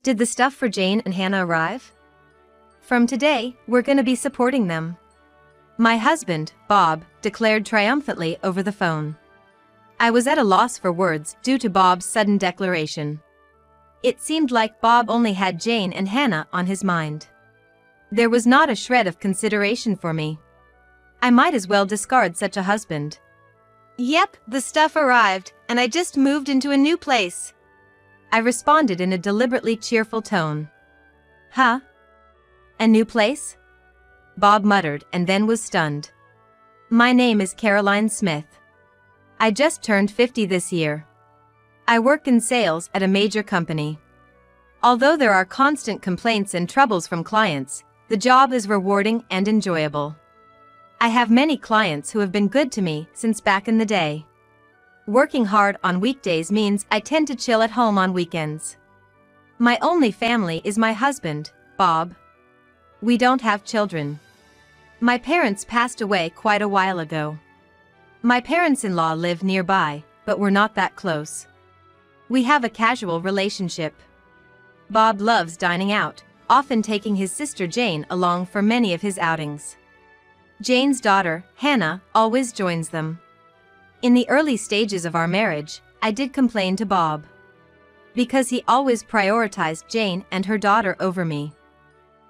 Did the stuff for Jane and Hannah arrive? From today, we're gonna be supporting them. My husband, Bob, declared triumphantly over the phone. I was at a loss for words due to Bob's sudden declaration. It seemed like Bob only had Jane and Hannah on his mind. There was not a shred of consideration for me. I might as well discard such a husband. Yep, the stuff arrived, and I just moved into a new place. I responded in a deliberately cheerful tone. Huh? A new place? Bob muttered and then was stunned. My name is Caroline Smith. I just turned 50 this year. I work in sales at a major company. Although there are constant complaints and troubles from clients, the job is rewarding and enjoyable. I have many clients who have been good to me since back in the day. Working hard on weekdays means I tend to chill at home on weekends. My only family is my husband, Bob. We don't have children. My parents passed away quite a while ago. My parents-in-law live nearby, but we're not that close. We have a casual relationship. Bob loves dining out, often taking his sister Jane along for many of his outings. Jane's daughter, Hannah, always joins them. In the early stages of our marriage, I did complain to Bob. Because he always prioritized Jane and her daughter over me.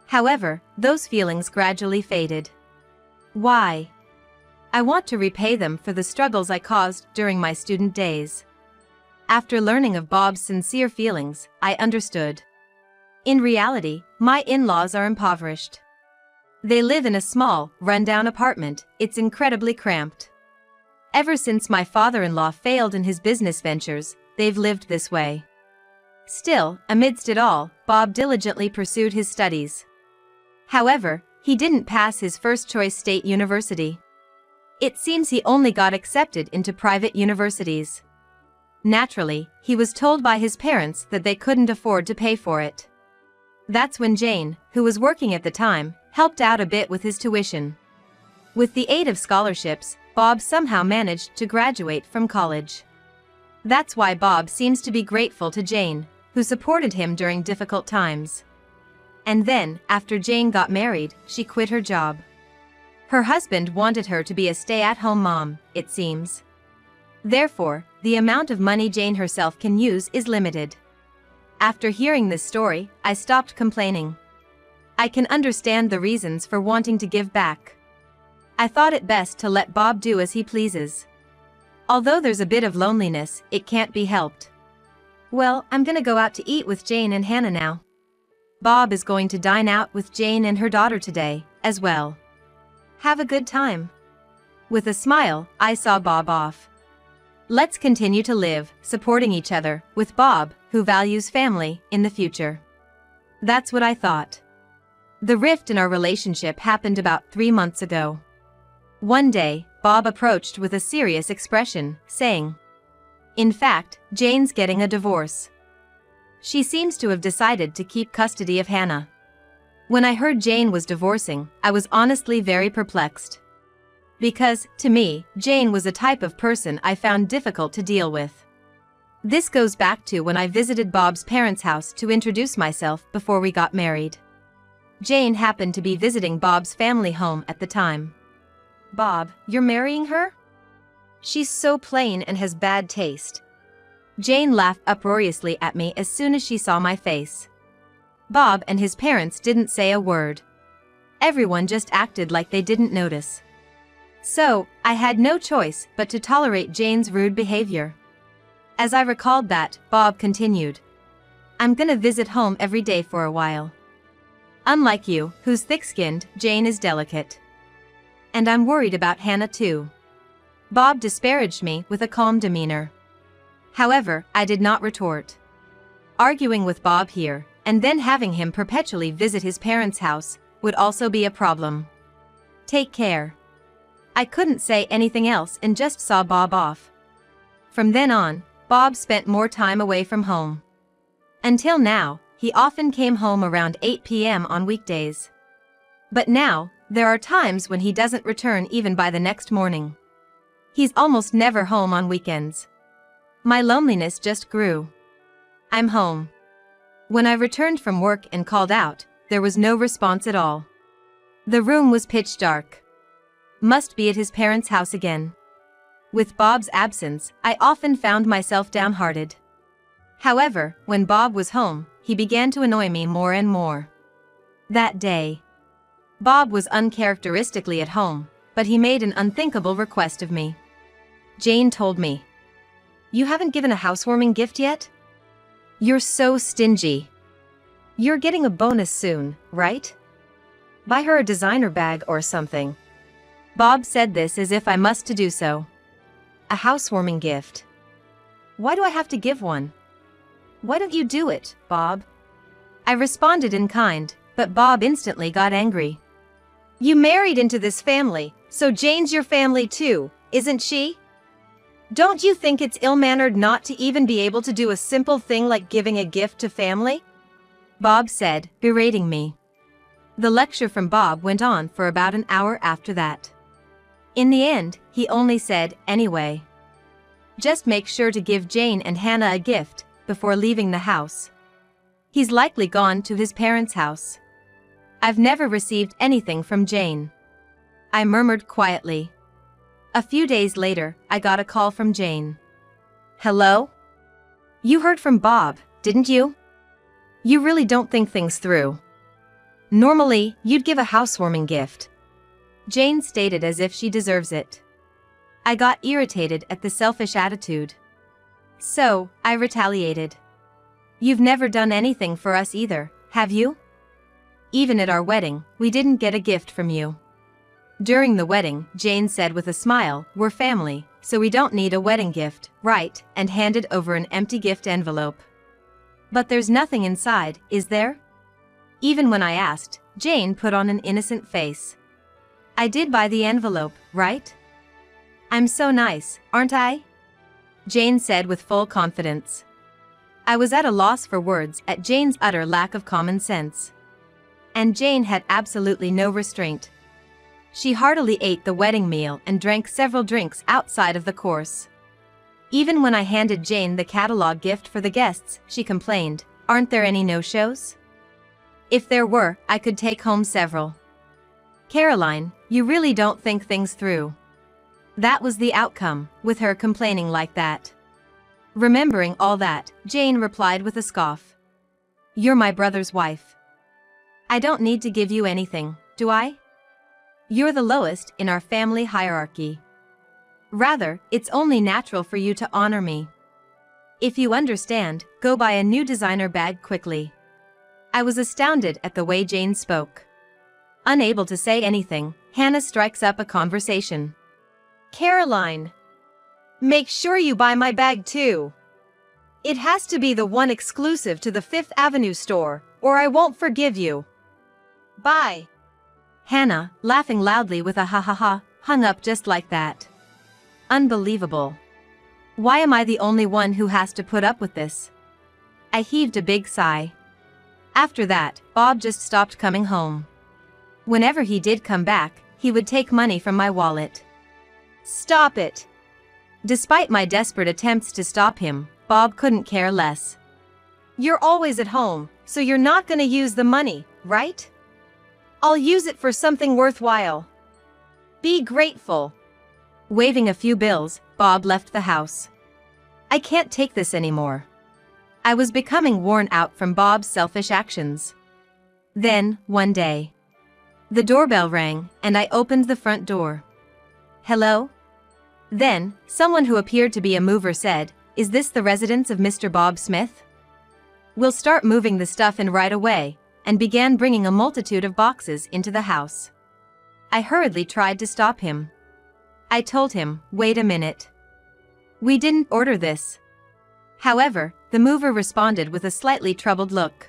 However, those feelings gradually faded. Why? I want to repay them for the struggles I caused during my student days. After learning of Bob's sincere feelings, I understood. In reality, my in-laws are impoverished. They live in a small, run-down apartment. It's incredibly cramped. Ever since my father-in-law failed in his business ventures, they've lived this way. Still, amidst it all, Bob diligently pursued his studies. However, he didn't pass his first-choice state university. It seems he only got accepted into private universities. Naturally, he was told by his parents that they couldn't afford to pay for it. That's when Jane, who was working at the time, helped out a bit with his tuition. With the aid of scholarships, Bob somehow managed to graduate from college. That's why Bob seems to be grateful to Jane, who supported him during difficult times. And then, after Jane got married, she quit her job. Her husband wanted her to be a stay-at-home mom, it seems. Therefore, the amount of money Jane herself can use is limited. After hearing this story, I stopped complaining. I can understand the reasons for wanting to give back. I thought it best to let Bob do as he pleases. Although there's a bit of loneliness, it can't be helped. Well, I'm gonna go out to eat with Jane and Hannah now. Bob is going to dine out with Jane and her daughter today, as well. Have a good time. With a smile, I saw Bob off. Let's continue to live, supporting each other, with Bob, who values family, in the future. That's what I thought. The rift in our relationship happened about 3 months ago. One day, Bob approached with a serious expression, saying, "In fact, Jane's getting a divorce. She seems to have decided to keep custody of Hannah." When I heard Jane was divorcing, I was honestly very perplexed. Because, to me, Jane was a type of person I found difficult to deal with. This goes back to when I visited Bob's parents' house to introduce myself before we got married. Jane happened to be visiting Bob's family home at the time. "Bob, you're marrying her? She's so plain and has bad taste." Jane laughed uproariously at me as soon as she saw my face. Bob and his parents didn't say a word. Everyone just acted like they didn't notice. So, I had no choice but to tolerate Jane's rude behavior. As I recalled that, Bob continued, "I'm gonna visit home every day for a while. Unlike you, who's thick-skinned, Jane is delicate. And I'm worried about Hannah too." Bob disparaged me with a calm demeanor. However, I did not retort. Arguing with Bob here, and then having him perpetually visit his parents' house, would also be a problem. Take care. I couldn't say anything else and just saw Bob off. From then on, Bob spent more time away from home. Until now, he often came home around 8 p.m. on weekdays. But now, there are times when he doesn't return even by the next morning. He's almost never home on weekends. My loneliness just grew. I'm home. When I returned from work and called out, there was no response at all. The room was pitch dark. Must be at his parents' house again. With Bob's absence, I often found myself downhearted. However, when Bob was home, he began to annoy me more and more. That day, Bob was uncharacteristically at home, but he made an unthinkable request of me. Jane told me, "You haven't given a housewarming gift yet? You're so stingy. You're getting a bonus soon, right? Buy her a designer bag or something." Bob said this as if I must to do so. A housewarming gift? Why do I have to give one? Why don't you do it, Bob? I responded in kind, but Bob instantly got angry. You married into this family, so Jane's your family too, isn't she? Don't you think it's ill-mannered not to even be able to do a simple thing like giving a gift to family? Bob said, berating me. The lecture from Bob went on for about an hour after that. In the end, he only said, anyway, just make sure to give Jane and Hannah a gift before leaving the house. He's likely gone to his parents' house. I've never received anything from Jane. I murmured quietly. A few days later, I got a call from Jane. Hello? You heard from Bob, didn't you? You really don't think things through. Normally, you'd give a housewarming gift. Jane stated as if she deserves it. I got irritated at the selfish attitude. So, I retaliated. You've never done anything for us either, have you? Even at our wedding, we didn't get a gift from you. During the wedding, Jane said with a smile, we're family, so we don't need a wedding gift, right? And handed over an empty gift envelope. But there's nothing inside, is there? Even when I asked, Jane put on an innocent face. I did buy the envelope, right? I'm so nice, aren't I? Jane said with full confidence. I was at a loss for words at Jane's utter lack of common sense. And Jane had absolutely no restraint. She heartily ate the wedding meal and drank several drinks outside of the course. Even when I handed Jane the catalog gift for the guests, she complained, aren't there any no-shows? If there were, I could take home several. Caroline, you really don't think things through. That was the outcome, with her complaining like that. Remembering all that, Jane replied with a scoff. You're my brother's wife. I don't need to give you anything, do I? You're the lowest in our family hierarchy. Rather, it's only natural for you to honor me. If you understand, go buy a new designer bag quickly. I was astounded at the way Jane spoke. Unable to say anything, Hannah strikes up a conversation. Caroline, make sure you buy my bag too. It has to be the one exclusive to the Fifth Avenue store, or I won't forgive you. Bye. Hannah, laughing loudly with a ha ha ha, hung up just like that. Unbelievable. Why am I the only one who has to put up with this? I heaved a big sigh. After that, Bob just stopped coming home. Whenever he did come back, he would take money from my wallet. Stop it! Despite my desperate attempts to stop him, Bob couldn't care less. You're always at home, so you're not gonna use the money, right? I'll use it for something worthwhile. Be grateful. Waving a few bills, Bob left the house. I can't take this anymore. I was becoming worn out from Bob's selfish actions. Then, one day, the doorbell rang, and I opened the front door. Hello? Then, someone who appeared to be a mover said, is this the residence of Mr. Bob Smith? We'll start moving the stuff in right away, and began bringing a multitude of boxes into the house. I hurriedly tried to stop him. I told him, wait a minute. We didn't order this. However, the mover responded with a slightly troubled look.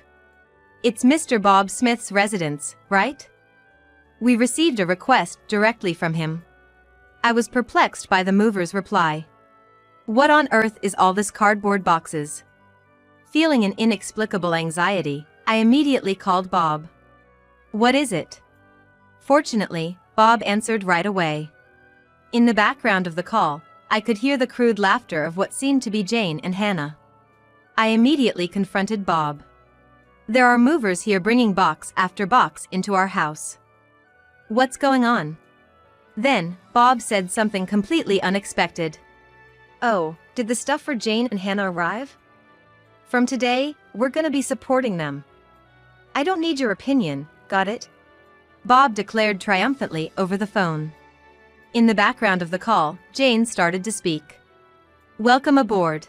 It's Mr. Bob Smith's residence, right? We received a request directly from him. I was perplexed by the mover's reply. What on earth is all this cardboard boxes? Feeling an inexplicable anxiety, I immediately called Bob. What is it? Fortunately, Bob answered right away. In the background of the call, I could hear the crude laughter of what seemed to be Jane and Hannah. I immediately confronted Bob. There are movers here bringing box after box into our house. What's going on? Then, Bob said something completely unexpected. Oh, did the stuff for Jane and Hannah arrive? From today, we're gonna be supporting them. I don't need your opinion, got it? Bob declared triumphantly over the phone. In the background of the call, Jane started to speak. Welcome aboard.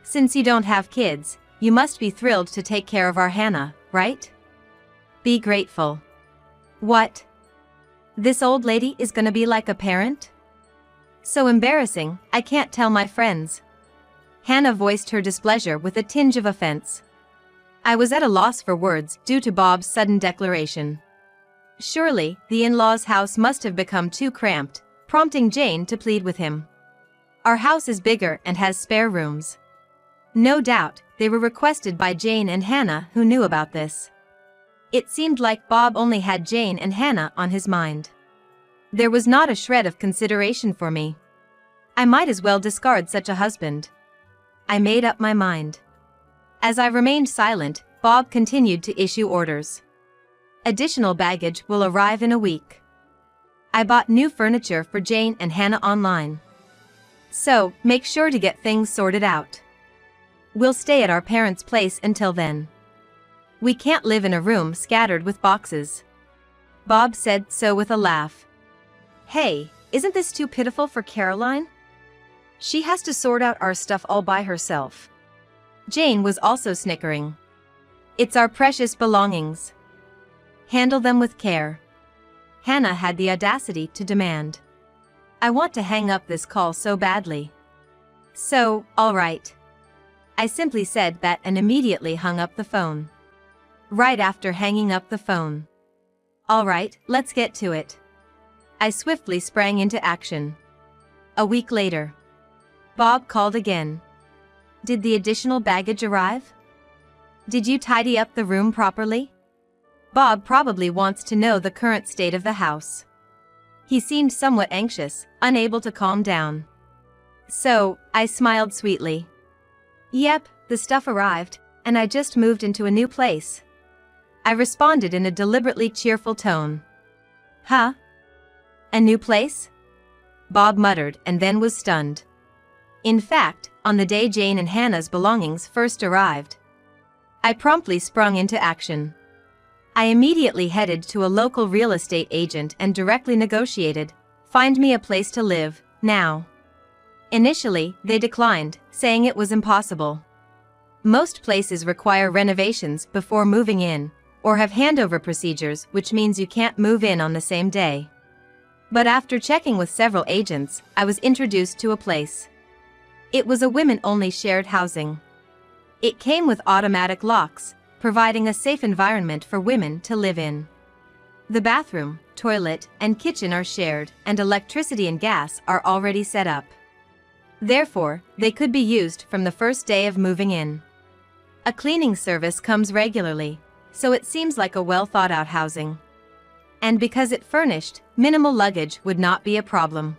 Since you don't have kids, you must be thrilled to take care of our Hannah, right? Be grateful. What? This old lady is gonna be like a parent? So embarrassing, I can't tell my friends. Hannah voiced her displeasure with a tinge of offense. I was at a loss for words due to Bob's sudden declaration. Surely, the in-laws' house must have become too cramped, prompting Jane to plead with him. Our house is bigger and has spare rooms. No doubt, they were requested by Jane and Hannah, who knew about this. It seemed like Bob only had Jane and Hannah on his mind. There was not a shred of consideration for me. I might as well discard such a husband. I made up my mind. As I remained silent, Bob continued to issue orders. Additional baggage will arrive in a week. I bought new furniture for Jane and Hannah online. So, make sure to get things sorted out. We'll stay at our parents' place until then. We can't live in a room scattered with boxes. Bob said so with a laugh. Hey, isn't this too pitiful for Caroline? She has to sort out our stuff all by herself. Jane was also snickering. It's our precious belongings. Handle them with care. Hannah had the audacity to demand. I want to hang up this call so badly. So, all right. I simply said that and immediately hung up the phone. Right after hanging up the phone. All right, let's get to it. I swiftly sprang into action. A week later. Bob called again. Did the additional baggage arrive? Did you tidy up the room properly? Bob probably wants to know the current state of the house. He seemed somewhat anxious, unable to calm down. So, I smiled sweetly. Yep, the stuff arrived, and I just moved into a new place. I responded in a deliberately cheerful tone. Huh? A new place? Bob muttered and then was stunned. In fact, on the day Jane and Hannah's belongings first arrived, I promptly sprung into action. I immediately headed to a local real estate agent and directly negotiated, find me a place to live, now. Initially, they declined, saying it was impossible. Most places require renovations before moving in, or have handover procedures, which means you can't move in on the same day. But after checking with several agents, I was introduced to a place. It was a women-only shared housing. It came with automatic locks, providing a safe environment for women to live in. The bathroom, toilet, and kitchen are shared, and electricity and gas are already set up. Therefore, they could be used from the first day of moving in. A cleaning service comes regularly, so it seems like a well-thought-out housing. And because it furnished, minimal luggage would not be a problem.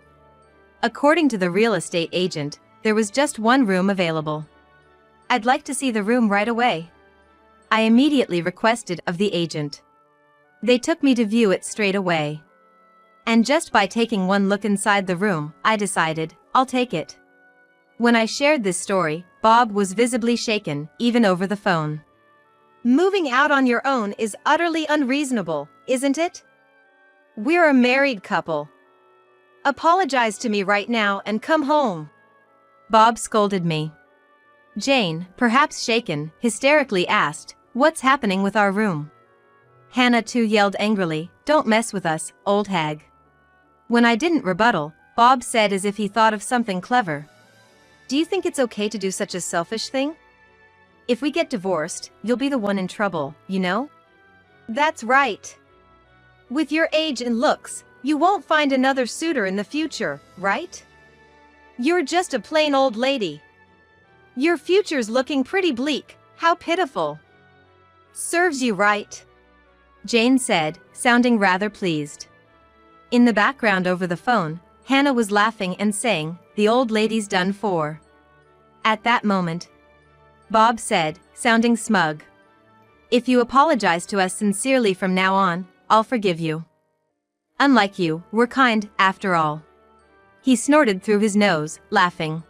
According to the real estate agent, there was just one room available. I'd like to see the room right away. I immediately requested of the agent. They took me to view it straight away. And just by taking one look inside the room, I decided, I'll take it. When I shared this story, Bob was visibly shaken, even over the phone. Moving out on your own is utterly unreasonable, isn't it? We're a married couple. Apologize to me right now and come home. Bob scolded me. Jane, perhaps shaken, hysterically asked, what's happening with our room? Hannah too yelled angrily, don't mess with us, old hag. When I didn't rebuttal, Bob said as if he thought of something clever. Do you think it's okay to do such a selfish thing? If we get divorced, you'll be the one in trouble, you know? That's right. With your age and looks, you won't find another suitor in the future, right? You're just a plain old lady. Your future's looking pretty bleak, how pitiful. Serves you right, Jane said, sounding rather pleased. In the background over the phone, Hannah was laughing and saying, the old lady's done for. At that moment, Bob said, sounding smug. If you apologize to us sincerely from now on, I'll forgive you. Unlike you, we're kind, after all. He snorted through his nose, laughing.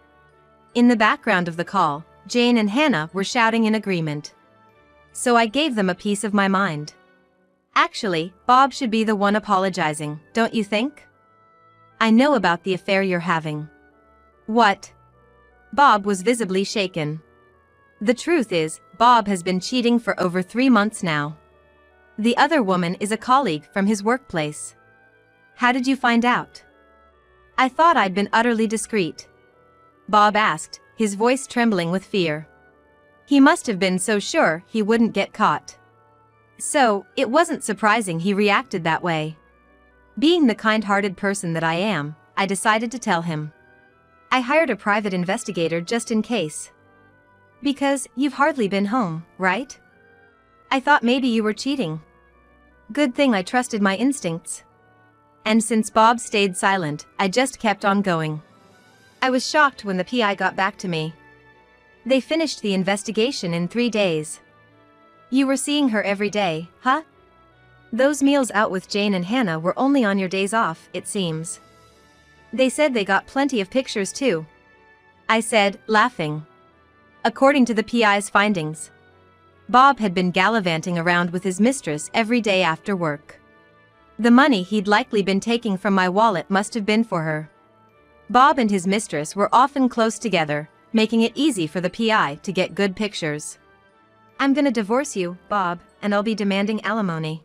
In the background of the call, Jane and Hannah were shouting in agreement. So I gave them a piece of my mind. Actually, Bob should be the one apologizing, don't you think? I know about the affair you're having. What? Bob was visibly shaken. The truth is, Bob has been cheating for over 3 months now. The other woman is a colleague from his workplace. How did you find out? I thought I'd been utterly discreet. Bob asked, his voice trembling with fear. He must have been so sure he wouldn't get caught. So, it wasn't surprising he reacted that way. Being the kind-hearted person that I am, I decided to tell him. I hired a private investigator just in case. Because you've hardly been home, right? I thought maybe you were cheating. Good thing I trusted my instincts. And since Bob stayed silent, I just kept on going. I was shocked when the PI got back to me. They finished the investigation in 3 days. You were seeing her every day, huh? Those meals out with Jane and Hannah were only on your days off, it seems. They said they got plenty of pictures too. I said, laughing. According to the PI's findings, Bob had been gallivanting around with his mistress every day after work. The money he'd likely been taking from my wallet must have been for her. Bob and his mistress were often close together, making it easy for the PI to get good pictures. I'm gonna divorce you, Bob, and I'll be demanding alimony.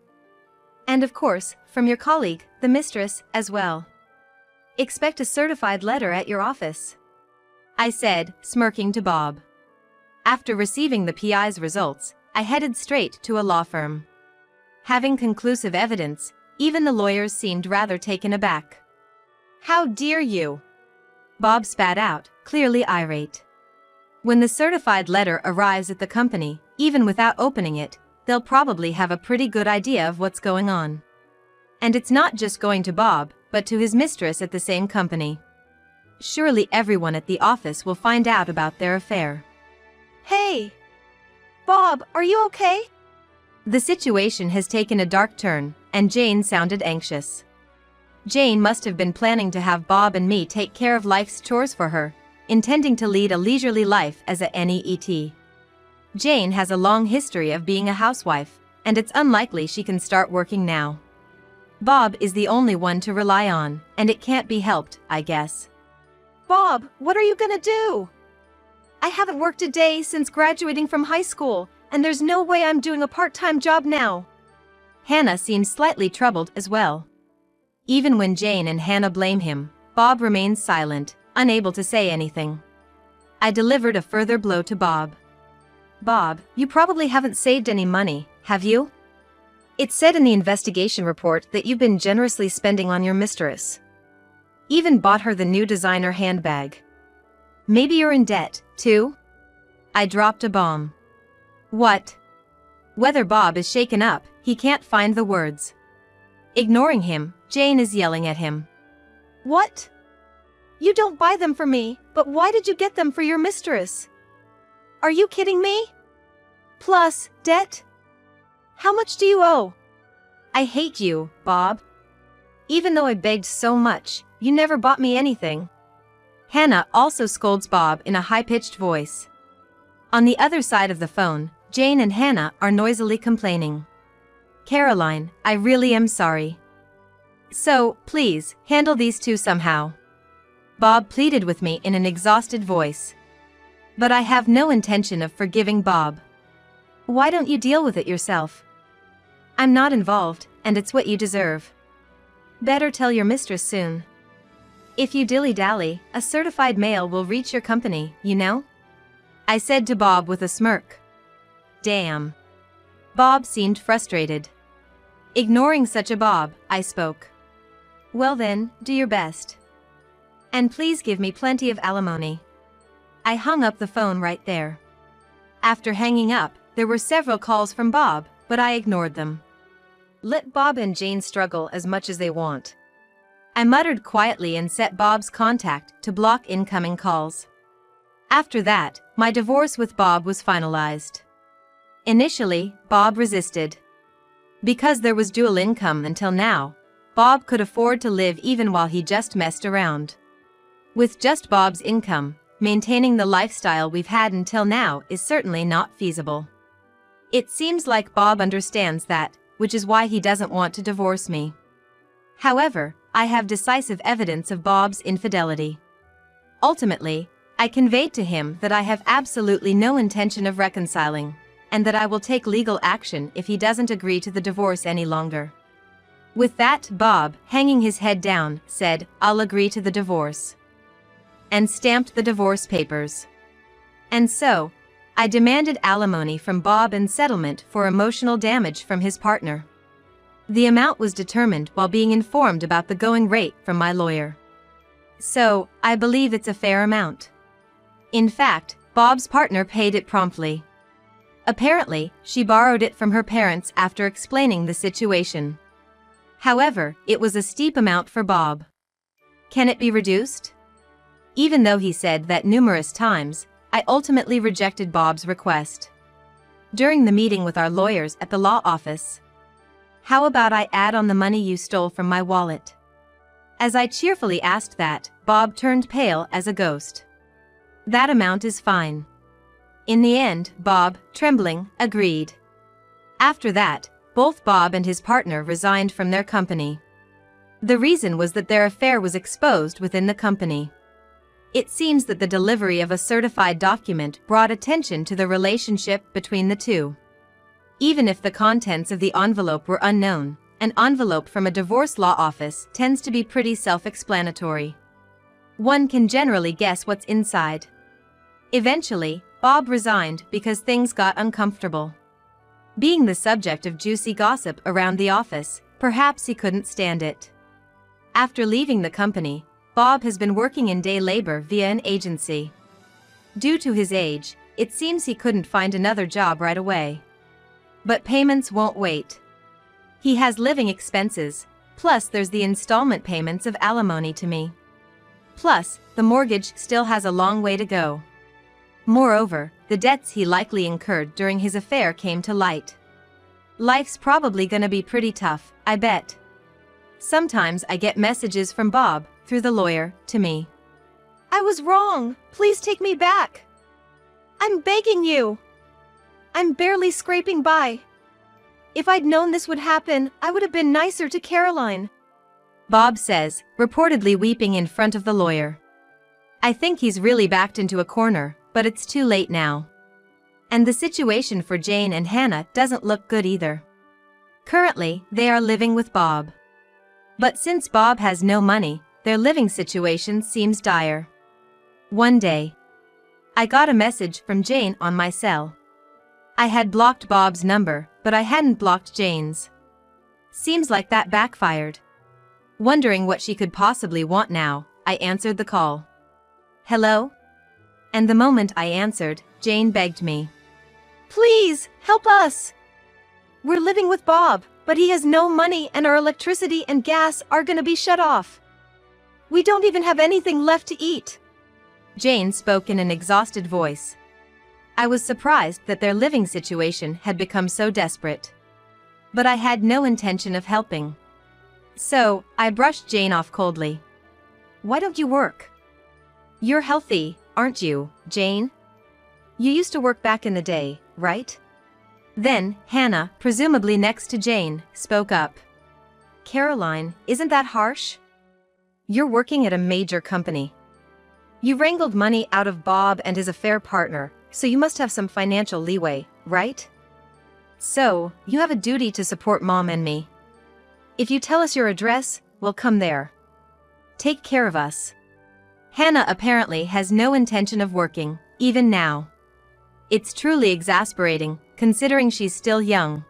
And of course, from your colleague, the mistress, as well. Expect a certified letter at your office, I said, smirking to Bob. After receiving the PI's results, I headed straight to a law firm. Having conclusive evidence, even the lawyers seemed rather taken aback. How dare you? Bob spat out, clearly irate. When the certified letter arrives at the company, even without opening it, they'll probably have a pretty good idea of what's going on. And it's not just going to Bob, but to his mistress at the same company. Surely everyone at the office will find out about their affair. Hey! Bob, are you okay? The situation has taken a dark turn, and Jane sounded anxious. Jane must have been planning to have Bob and me take care of life's chores for her, intending to lead a leisurely life as a NEET. Jane has a long history of being a housewife, and it's unlikely she can start working now. Bob is the only one to rely on, and it can't be helped, I guess. Bob, what are you gonna do? I haven't worked a day since graduating from high school, and there's no way I'm doing a part-time job now. Hannah seemed slightly troubled as well. Even when Jane and Hannah blame him, Bob remains silent, unable to say anything. I delivered a further blow to Bob. Bob, you probably haven't saved any money, have you? It said in the investigation report that you've been generously spending on your mistress. Even bought her the new designer handbag. Maybe you're in debt, too? I dropped a bomb. What? Whether Bob is shaken up, he can't find the words. Ignoring him, Jane is yelling at him. What? You don't buy them for me, but why did you get them for your mistress? Are you kidding me? Plus, debt? How much do you owe? I hate you, Bob. Even though I begged so much, you never bought me anything. Hannah also scolds Bob in a high-pitched voice. On the other side of the phone, Jane and Hannah are noisily complaining. Caroline, I really am sorry. So, please, handle these two somehow. Bob pleaded with me in an exhausted voice. But I have no intention of forgiving Bob. Why don't you deal with it yourself? I'm not involved, and it's what you deserve. Better tell your mistress soon. If you dilly-dally, a certified mail will reach your company, you know? I said to Bob with a smirk. Damn. Bob seemed frustrated. Ignoring such a Bob, I spoke. Well then, do your best. And please give me plenty of alimony. I hung up the phone right there. After hanging up, there were several calls from Bob, but I ignored them. Let Bob and Jane struggle as much as they want. I muttered quietly and set Bob's contact to block incoming calls. After that, my divorce with Bob was finalized. Initially, Bob resisted. Because there was dual income until now, Bob could afford to live even while he just messed around. With just Bob's income, maintaining the lifestyle we've had until now is certainly not feasible. It seems like Bob understands that, which is why he doesn't want to divorce me. However, I have decisive evidence of Bob's infidelity. Ultimately, I conveyed to him that I have absolutely no intention of reconciling, and that I will take legal action if he doesn't agree to the divorce any longer. With that, Bob, hanging his head down, said, "I'll agree to the divorce," and stamped the divorce papers. And so, I demanded alimony from Bob and settlement for emotional damage from his partner. The amount was determined while being informed about the going rate from my lawyer. So, I believe it's a fair amount. In fact, Bob's partner paid it promptly. Apparently, she borrowed it from her parents after explaining the situation. However, it was a steep amount for Bob. Can it be reduced? Even though he said that numerous times, I ultimately rejected Bob's request. During the meeting with our lawyers at the law office, "How about I add on the money you stole from my wallet?" As I cheerfully asked that, Bob turned pale as a ghost. "That amount is fine." In the end, Bob, trembling, agreed. After that, both Bob and his partner resigned from their company. The reason was that their affair was exposed within the company. It seems that the delivery of a certified document brought attention to the relationship between the two. Even if the contents of the envelope were unknown, an envelope from a divorce law office tends to be pretty self-explanatory. One can generally guess what's inside. Eventually, Bob resigned because things got uncomfortable. Being the subject of juicy gossip around the office, perhaps he couldn't stand it. After leaving the company, Bob has been working in day labor via an agency. Due to his age, it seems he couldn't find another job right away. But payments won't wait. He has living expenses, plus there's the installment payments of alimony to me. Plus, the mortgage still has a long way to go. Moreover, the debts he likely incurred during his affair came to light. Life's probably gonna be pretty tough, I bet. Sometimes I get messages from Bob, through the lawyer, to me. "I was wrong, please take me back. I'm begging you. I'm barely scraping by. If I'd known this would happen, I would have been nicer to Caroline," Bob says, reportedly weeping in front of the lawyer. I think he's really backed into a corner, but it's too late now. And the situation for Jane and Hannah doesn't look good either. Currently, they are living with Bob. But since Bob has no money, their living situation seems dire. One day, I got a message from Jane on my cell. I had blocked Bob's number, but I hadn't blocked Jane's. Seems like that backfired. Wondering what she could possibly want now, I answered the call. "Hello?" And the moment I answered, Jane begged me. "Please, help us! We're living with Bob, but he has no money and our electricity and gas are gonna be shut off. We don't even have anything left to eat." Jane spoke in an exhausted voice. I was surprised that their living situation had become so desperate. But I had no intention of helping. So, I brushed Jane off coldly. "Why don't you work? You're healthy, aren't you, Jane? You used to work back in the day, right?" Then, Hannah, presumably next to Jane, spoke up. "Caroline, isn't that harsh? You're working at a major company. You wrangled money out of Bob and his affair partner, so you must have some financial leeway, right? So, you have a duty to support Mom and me. If you tell us your address, we'll come there. Take care of us." Hannah apparently has no intention of working, even now. It's truly exasperating, considering she's still young.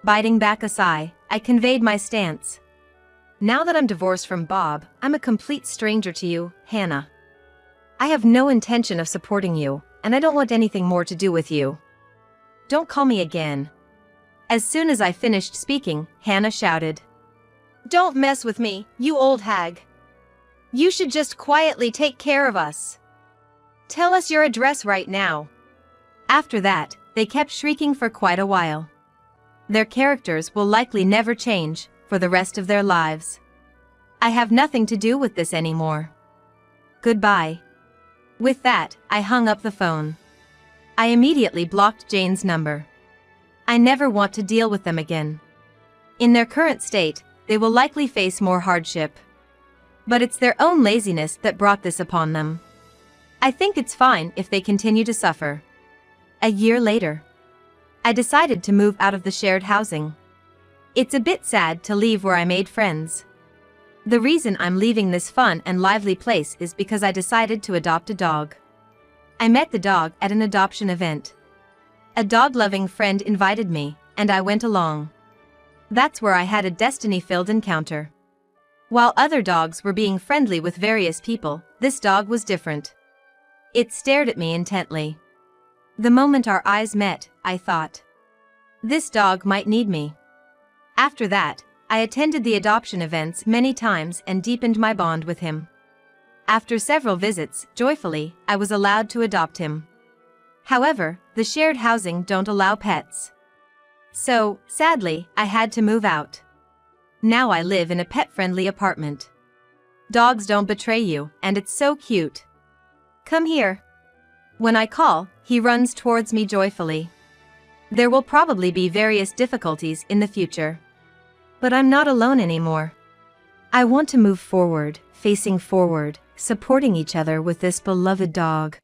Biting back a sigh, I conveyed my stance. "Now that I'm divorced from Bob, I'm a complete stranger to you, Hannah. I have no intention of supporting you, and I don't want anything more to do with you. Don't call me again." As soon as I finished speaking, Hannah shouted, "Don't mess with me, you old hag. You should just quietly take care of us. Tell us your address right now." After that, They kept shrieking for quite a while. Their characters will likely never change for the rest of their lives. I have nothing to do with this anymore. Goodbye. With that, I hung up the phone. I immediately blocked Jane's number. I never want to deal with them again. In their current state, they will likely face more hardship. But it's their own laziness that brought this upon them. I think it's fine if they continue to suffer. A year later, I decided to move out of the shared housing. It's a bit sad to leave where I made friends. The reason I'm leaving this fun and lively place is because I decided to adopt a dog. I met the dog at an adoption event. A dog-loving friend invited me, and I went along. That's where I had a destiny-filled encounter. While other dogs were being friendly with various people, this dog was different. It stared at me intently. The moment our eyes met, I thought, this dog might need me. After that, I attended the adoption events many times and deepened my bond with him. After several visits, joyfully, I was allowed to adopt him. However, the shared housing don't allow pets. So, sadly, I had to move out. Now I live in a pet-friendly apartment. Dogs don't betray you, and it's so cute. Come here. When I call, he runs towards me joyfully. There will probably be various difficulties in the future. But I'm not alone anymore. I want to move forward, facing forward, supporting each other with this beloved dog.